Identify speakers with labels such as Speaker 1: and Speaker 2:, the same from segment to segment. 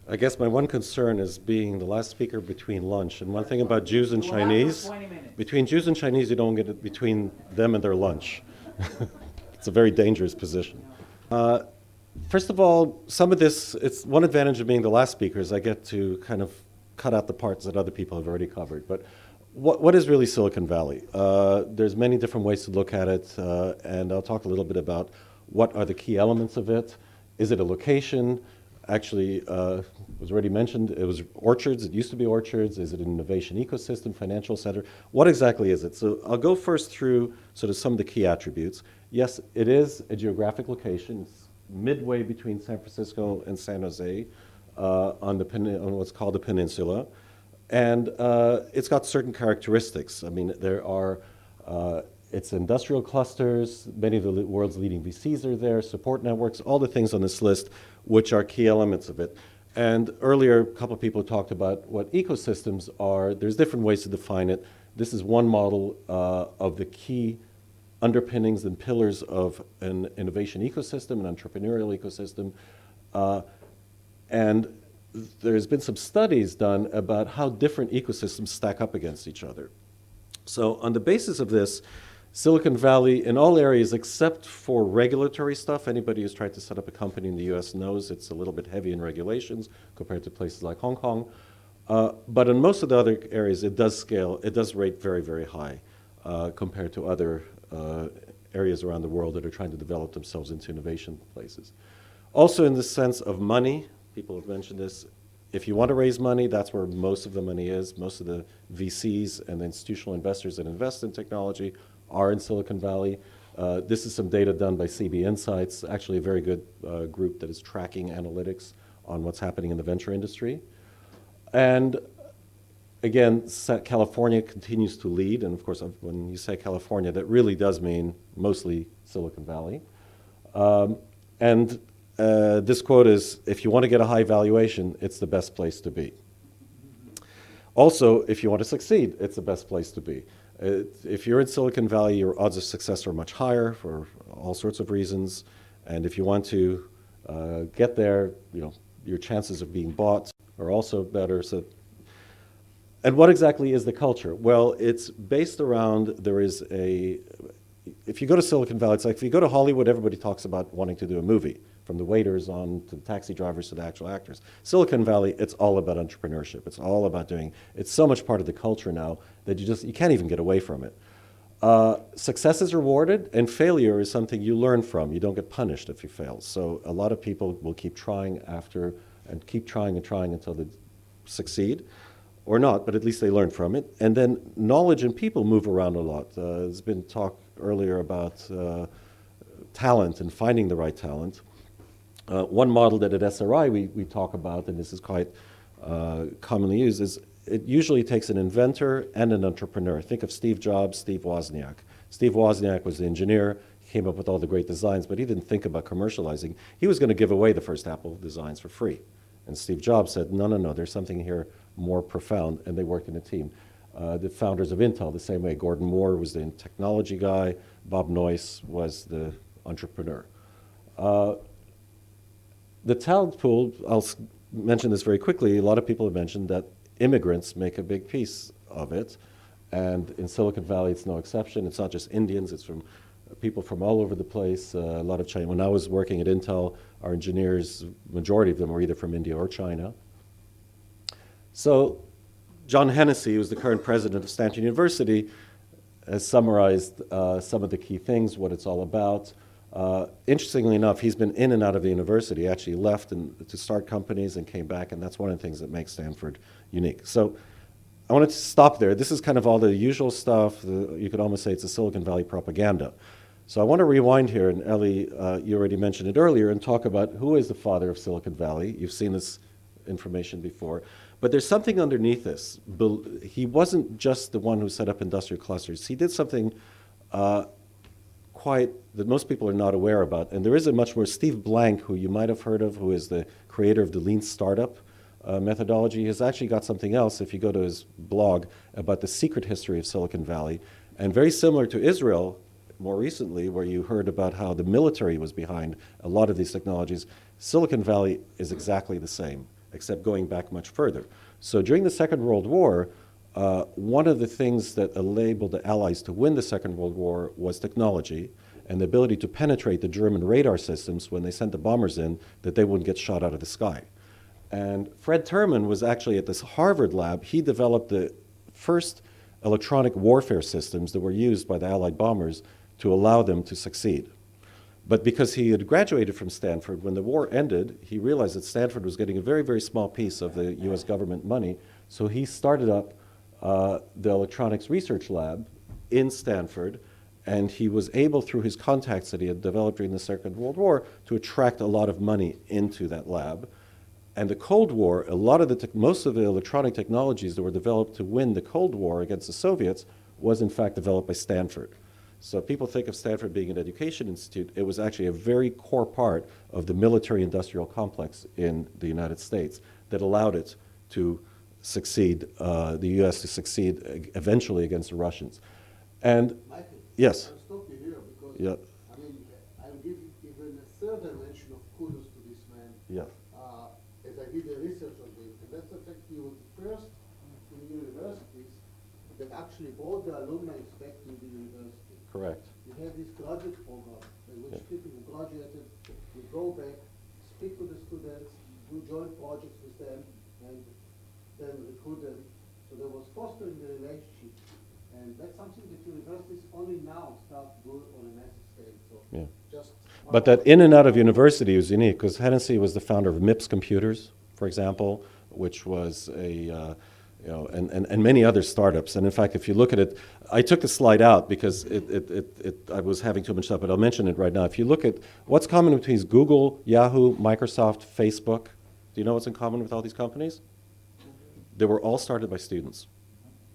Speaker 1: I guess my one concern is being the last speaker between lunch. And one thing about Jews and Chinese, between Jews and Chinese, you don't get it between them and their lunch. It's a very dangerous position. First of all, some of this, it's one advantage of being the last speaker is I get to kind of cut out the parts that other people have already covered. But what is really Silicon Valley? There's many different ways to look at it, and I'll talk a little bit about what are the key elements of it. Is it a location? Actually, was already mentioned, it was orchards, it used to be orchards. Is it an innovation ecosystem, financial center? What exactly is it? So I'll go first through sort of some of the key attributes. Yes, it is a geographic location. It's midway between San Francisco and San Jose on what's called the peninsula. And it's got certain characteristics. I mean, there are, it's industrial clusters, many of the world's leading VCs are there, support networks, all the things on this list, which are key elements of it. And earlier, a couple of people talked about what ecosystems are. There's different ways to define it. This is one model of the key underpinnings and pillars of an innovation ecosystem, an entrepreneurial ecosystem. And there's been some studies done about how different ecosystems stack up against each other. So on the basis of this, Silicon Valley, in all areas except for regulatory stuff, anybody who's tried to set up a company in the US knows it's a little bit heavy in regulations compared to places like Hong Kong. But in most of the other areas, it does scale, it does rate very, very high compared to other areas around the world that are trying to develop themselves into innovation places. Also in the sense of money, people have mentioned this, if you want to raise money, that's where most of the money is. Most of the VCs and the institutional investors that invest in technology are in Silicon Valley. This is some data done by CB Insights, actually a very good group that is tracking analytics on what's happening in the venture industry. And again, California continues to lead, and of course, when you say California, that really does mean mostly Silicon Valley. This quote is, if you want to get a high valuation, it's the best place to be. Also, if you want to succeed, it's the best place to be. If you're in Silicon Valley, your odds of success are much higher for all sorts of reasons. And if you want to get there, your chances of being bought are also better. And what exactly is the culture? Well, it's based around, if you go to Silicon Valley, it's like if you go to Hollywood, everybody talks about wanting to do a movie, from the waiters on to the taxi drivers to the actual actors. Silicon Valley, it's all about entrepreneurship. It's all about it's so much part of the culture now that you can't even get away from it. Success is rewarded, and failure is something you learn from. You don't get punished if you fail. So a lot of people will keep trying keep trying and trying until they succeed, or not, but at least they learn from it. And then knowledge and people move around a lot. There's been talk earlier about talent and finding the right talent. One model that at SRI we talk about, and this is quite commonly used, is it usually takes an inventor and an entrepreneur. Think of Steve Jobs, Steve Wozniak. Steve Wozniak was the engineer. He came up with all the great designs, but he didn't think about commercializing. He was going to give away the first Apple designs for free. And Steve Jobs said, no, there's something here more profound, and they worked in a team. The founders of Intel, the same way. Gordon Moore was the technology guy. Bob Noyce was the entrepreneur. The talent pool, I'll mention this very quickly. A lot of people have mentioned that immigrants make a big piece of it. And in Silicon Valley, it's no exception. It's not just Indians, it's from people from all over the place, a lot of China. When I was working at Intel, our engineers, majority of them were either from India or China. So John Hennessy, who's the current president of Stanford University, has summarized some of the key things, what it's all about. Interestingly enough, he's been in and out of the university. He actually left to start companies and came back, and that's one of the things that makes Stanford unique. So I wanted to stop there. This is kind of all the usual stuff. You could almost say it's a Silicon Valley propaganda. So I want to rewind here, and Ellie, you already mentioned it earlier, and talk about who is the father of Silicon Valley. You've seen this information before. But there's something underneath this. He wasn't just the one who set up industrial clusters. He did something that most people are not aware about. And there is a much more, Steve Blank, who you might have heard of, who is the creator of the lean startup methodology, has actually got something else, if you go to his blog, about the secret history of Silicon Valley. And very similar to Israel, more recently, where you heard about how the military was behind a lot of these technologies, Silicon Valley is exactly the same. except going back much further. So during the Second World War, one of the things that enabled the Allies to win the Second World War was technology and the ability to penetrate the German radar systems when they sent the bombers in, that they wouldn't get shot out of the sky. And Fred Terman was actually at this Harvard lab. He developed the first electronic warfare systems that were used by the Allied bombers to allow them to succeed. But because he had graduated from Stanford, when the war ended, he realized that Stanford was getting a very, very small piece of the US government money. So he started up the electronics research lab in Stanford, and he was able, through his contacts that he had developed during the Second World War, to attract a lot of money into that lab. And the Cold War, a lot of most of the electronic technologies that were developed to win the Cold War against the Soviets was in fact developed by Stanford. So people think of Stanford being an education institute. It was actually a very core part of the military-industrial complex in the United States that allowed it to succeed, the U.S. to succeed eventually against the Russians. And
Speaker 2: Michael,
Speaker 1: yes.
Speaker 2: I'll stop you here because
Speaker 1: Yeah.
Speaker 2: I mean, I'll give even a third dimension of kudos to this man.
Speaker 1: Yeah.
Speaker 2: As I did the research on this, and that's the fact he was the first in universities that actually brought the alumni back to the university.
Speaker 1: Correct.
Speaker 2: You have this graduate program in which
Speaker 1: Yeah.
Speaker 2: people who graduated will go back, speak to the students, do joint projects with them, and then recruit them. So there was fostering the relationship. And that's something that universities only now start to do on a massive scale. So
Speaker 1: Yeah.
Speaker 2: just
Speaker 1: But that in and out of university was unique because Hennessy was the founder of MIPS Computers, for example, which was a, and many other startups. And in fact, if you look at it, I took the slide out because I was having too much stuff, but I'll mention it right now. If you look at what's common between Google, Yahoo, Microsoft, Facebook, do you know what's in common with all these companies? They were all started by students.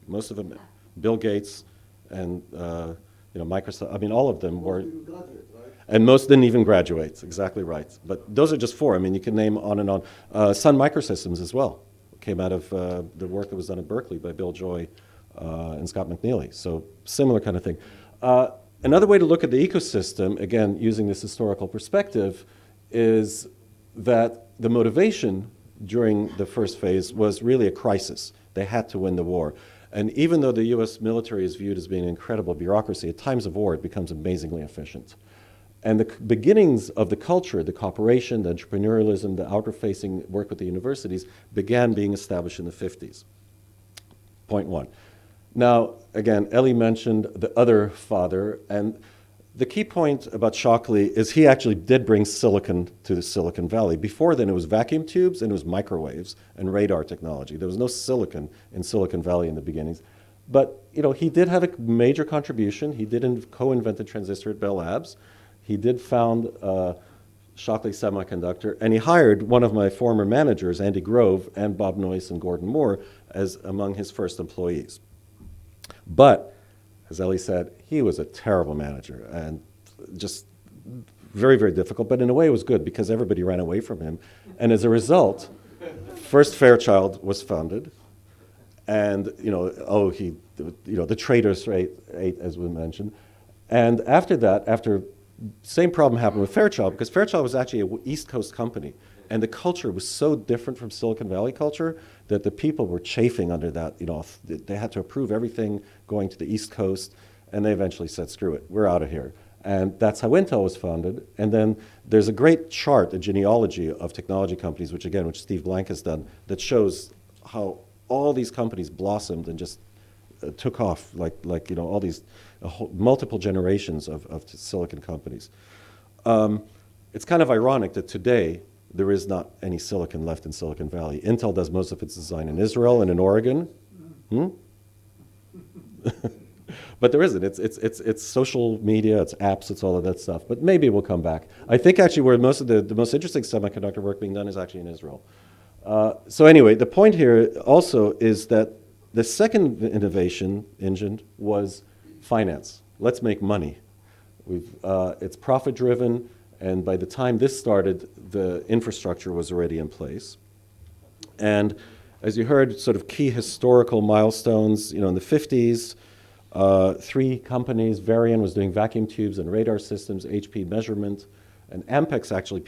Speaker 1: Most of them, Bill Gates and Microsoft, I mean, all of them were.
Speaker 2: graduate, right?
Speaker 1: And most didn't even graduate, exactly right. But those are just four. I mean, you can name on and on. Sun Microsystems as well came out of the work that was done at Berkeley by Bill Joy and Scott McNeely. So similar kind of thing. Another way to look at the ecosystem, again, using this historical perspective, is that the motivation during the first phase was really a crisis. They had to win the war. And even though the US military is viewed as being an incredible bureaucracy, at times of war it becomes amazingly efficient. And the beginnings of the culture, the cooperation, the entrepreneurialism, the outer-facing work with the universities began being established in the 50s. Point one. Now, again, Ellie mentioned the other father, and the key point about Shockley is he actually did bring silicon to the Silicon Valley. Before then, it was vacuum tubes and it was microwaves and radar technology. There was no silicon in Silicon Valley in the beginnings. But he did have a major contribution. He did co-invent the transistor at Bell Labs. He did found Shockley Semiconductor, and he hired one of my former managers, Andy Grove, and Bob Noyce and Gordon Moore as among his first employees. But, as Ellie said, he was a terrible manager and just very, very difficult, but in a way it was good because everybody ran away from him. And as a result, first Fairchild was founded, and the traders ate, as we mentioned. And after that, same problem happened with Fairchild because Fairchild was actually an East Coast company. And the culture was so different from Silicon Valley culture that the people were chafing under that. They had to approve everything going to the East Coast, and they eventually said, screw it, we're out of here. And that's how Intel was founded. And then there's a great chart, a genealogy of technology companies, which Steve Blank has done, that shows how all these companies blossomed and just took off, all these multiple generations of silicon companies. It's kind of ironic that today there is not any silicon left in Silicon Valley. Intel does most of its design in Israel and in Oregon. But there isn't. It's social media, it's apps, it's all of that stuff. But maybe we'll come back. I think actually where most of the most interesting semiconductor work being done is actually in Israel. So anyway, the point here also is that the second innovation engine was finance. Let's make money. It's profit driven, and by the time this started, the infrastructure was already in place. And as you heard, sort of key historical milestones, in the 50s, 3 companies, Varian was doing vacuum tubes and radar systems, HP measurement, And Ampex actually,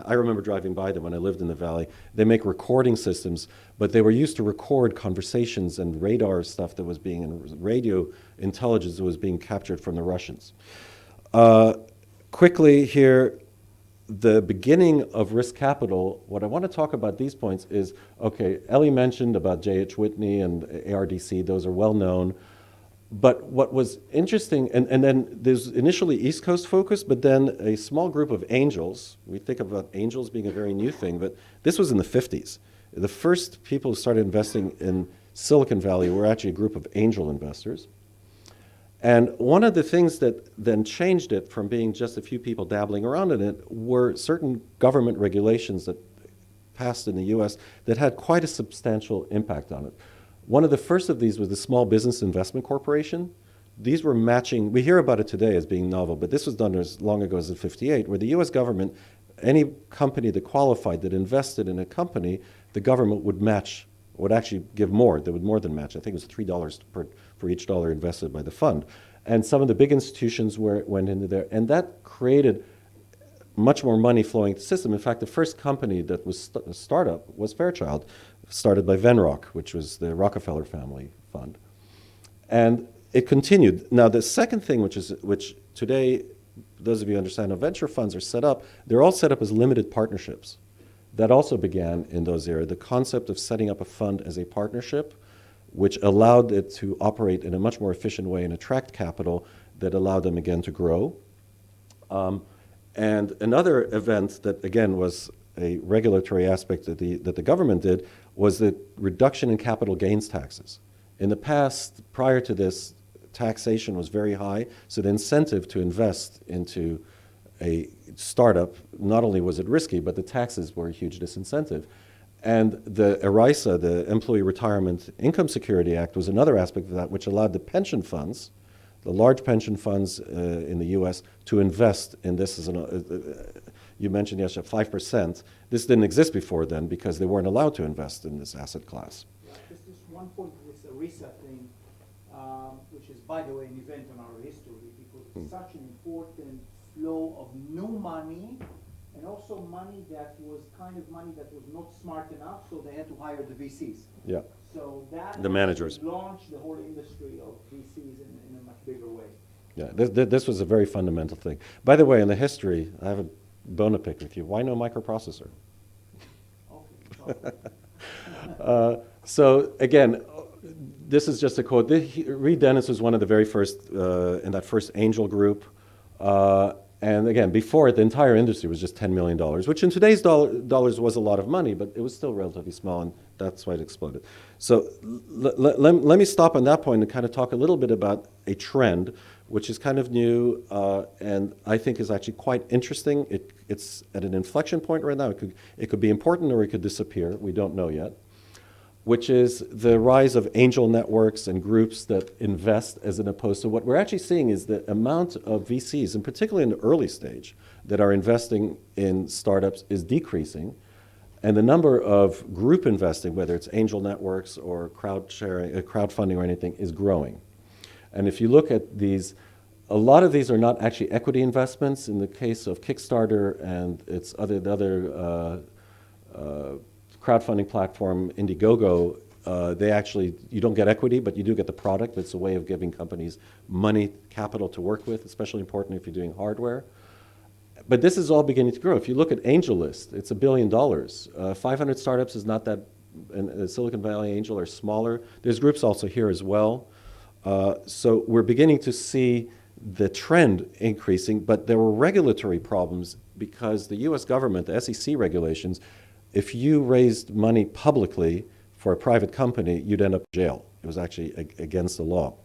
Speaker 1: I remember driving by them when I lived in the Valley. They make recording systems, but they were used to record conversations and radar stuff that was and radio intelligence that was being captured from the Russians. Quickly here, the beginning of risk capital, what I want to talk about these points is, okay, Ellie mentioned about J.H. Whitney and ARDC, those are well known. But what was interesting, and then there's initially East Coast focus, but then a small group of angels. We think about angels being a very new thing, but this was in the 50s. The first people who started investing in Silicon Valley were actually a group of angel investors. And one of the things that then changed it from being just a few people dabbling around in it were certain government regulations that passed in the US that had quite a substantial impact on it. One of the first of these was the Small Business Investment Corporation. These were matching, we hear about it today as being novel, but this was done as long ago as in '58, where the US government, any company that qualified, that invested in a company, the government would match, would actually give more. They would more than match. I think it was $3 for each dollar invested by the fund. And some of the big institutions went into there, and that created much more money flowing to the system. In fact, the first company that was a startup was Fairchild, started by Venrock, which was the Rockefeller family fund. And it continued. Now, the second thing, which today, those of you who understand how venture funds are set up, they're all set up as limited partnerships. That also began in those eras. The concept of setting up a fund as a partnership, which allowed it to operate in a much more efficient way and attract capital that allowed them, again, to grow. And another event that, again, was a regulatory aspect that the government did was the reduction in capital gains taxes. In the past, prior to this, taxation was very high, so the incentive to invest into a startup, not only was it risky, but the taxes were a huge disincentive. And the ERISA, the Employee Retirement Income Security Act, was another aspect of that, which allowed the pension funds, the large pension funds in the US, to invest in this as you mentioned yesterday, 5%. This didn't exist before then because they weren't allowed to invest in this asset class.
Speaker 2: Yeah, just one point with the ERISA thing, which is, by the way, an event in our history, because it's such an important flow of new money, and also money that was not smart enough, so they had to hire the VCs.
Speaker 1: Yeah.
Speaker 2: So that
Speaker 1: the managers
Speaker 2: launched the whole industry of VCs in a much bigger way.
Speaker 1: Yeah, this was a very fundamental thing. By the way, in the history, I have a bone to pick with you. Why no microprocessor?
Speaker 2: Okay.
Speaker 1: So again, this is just a quote. Reed Dennis was one of the very first in that first angel group. And again, before it, the entire industry was just $10 million, which in today's dollars was a lot of money, but it was still relatively small, and that's why it exploded. So let me stop on that point and kind of talk a little bit about a trend, which is kind of new and I think is actually quite interesting. It's at an inflection point right now. It could be important or it could disappear. We don't know yet. Which is the rise of angel networks and groups that invest as opposed to what we're actually seeing is the amount of VCs, and particularly in the early stage, that are investing in startups is decreasing. And the number of group investing, whether it's angel networks or crowdfunding or anything, is growing. And if you look at these, a lot of these are not actually equity investments. In the case of Kickstarter and its other crowdfunding platform, Indiegogo, you don't get equity, but you do get the product. It's a way of giving companies money, capital to work with, especially important if you're doing hardware. But this is all beginning to grow. If you look at AngelList, it's $1 billion. 500 startups is not that, and Silicon Valley Angel are smaller. There's groups also here as well. So we're beginning to see the trend increasing, but there were regulatory problems because the US government, the SEC regulations, if you raised money publicly for a private company, you'd end up in jail. It was actually against the law.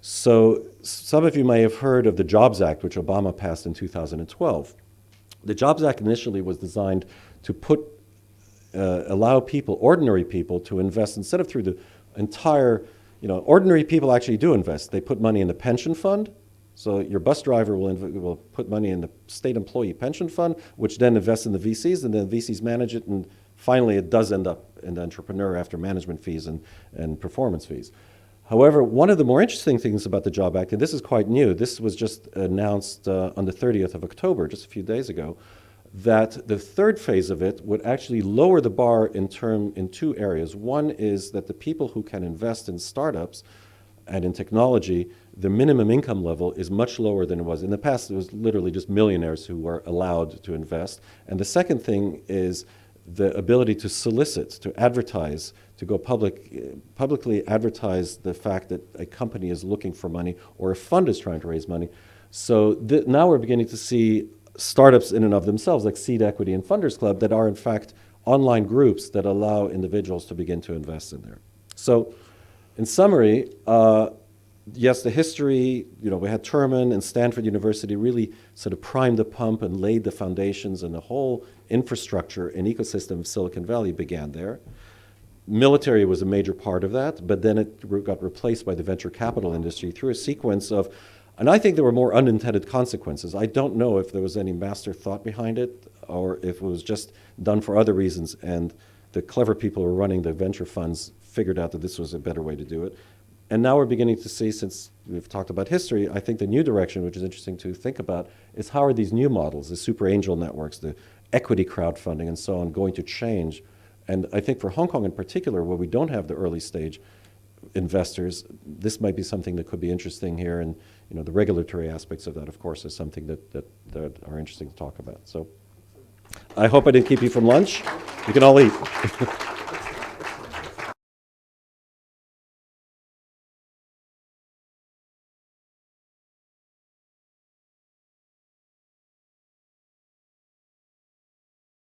Speaker 1: So some of you may have heard of the Jobs Act, which Obama passed in 2012. The Jobs Act initially was designed to allow people, ordinary people, to invest instead of through the entire, ordinary people actually do invest. They put money in the pension fund. So your bus driver will put money in the state employee pension fund, which then invests in the VCs, and then the VCs manage it, and finally it does end up in the entrepreneur after management fees and performance fees. However, one of the more interesting things about the Job Act, and this is quite new, this was just announced on the 30th of October, just a few days ago, that the third phase of it would actually lower the bar in two areas. One is that the people who can invest in startups and in technology, the minimum income level is much lower than it was. In the past, it was literally just millionaires who were allowed to invest. And the second thing is the ability to solicit, to advertise, to go publicly advertise the fact that a company is looking for money or a fund is trying to raise money. So now we're beginning to see startups in and of themselves, like Seed Equity and Funders Club, that are in fact online groups that allow individuals to begin to invest in there. So in summary, yes, the history, we had Terman and Stanford University really sort of primed the pump and laid the foundations, and the whole infrastructure and ecosystem of Silicon Valley began there. Military was a major part of that, but then it got replaced by the venture capital industry through a sequence of, and I think there were more unintended consequences. I don't know if there was any master thought behind it or if it was just done for other reasons, and the clever people who were running the venture funds figured out that this was a better way to do it. And now we're beginning to see, since we've talked about history, I think the new direction, which is interesting to think about, is how are these new models, the super angel networks, the equity crowdfunding and so on, going to change? And I think for Hong Kong in particular, where we don't have the early stage investors, this might be something that could be interesting here. And the regulatory aspects of that, of course, is something that are interesting to talk about. So I hope I didn't keep you from lunch. You can all eat.